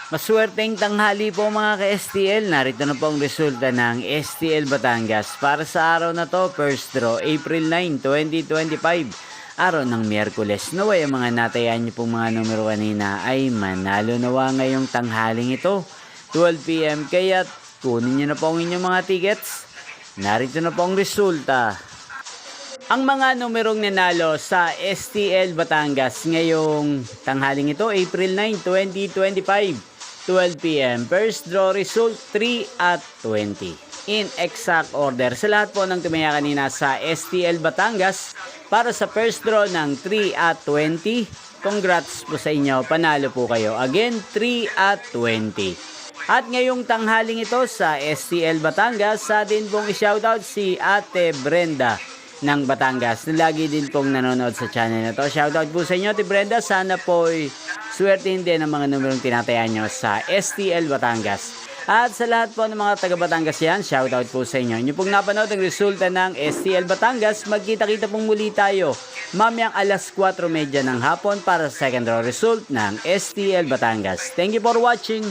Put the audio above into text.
Maswerteng tanghali po mga ka-STL. Narito na po ang resulta ng STL Batangas para sa araw na to, first draw, April 9, 2025. Araw ng Miyerkules. Naway ang mga natayan niyo pong mga numero kanina ay manalo nawa ngayong tanghaling ito, 12 PM. Kaya kunin niyo na po ang inyong mga tickets. Narito na po ang resulta. Ang mga numerong nanalo sa STL Batangas ngayong tanghaling ito, April 9, 2025, 12 PM. First draw result 3 at 20. In exact order sa lahat po ng tumaya kanina sa STL Batangas para sa first draw ng 3 at 20. Congrats po sa inyo, panalo po kayo. Again, 3 at 20. At ngayong tanghaling ito sa STL Batangas, sa din pong i-shoutout si Ate Brenda ng Batangas na lagi din pong nanonood sa channel na to. Shoutout po sa inyo, Ate Brenda. Sana po'y swertein din ang mga numerong tinatayan nyo sa STL Batangas. At sa lahat po ng mga taga Batangas yan, shoutout po sa inyo. Inyo pong napanood ang resulta ng STL Batangas. Magkita-kita pong muli tayo mamayang alas 4:30 ng hapon para sa second draw result ng STL Batangas. Thank you for watching.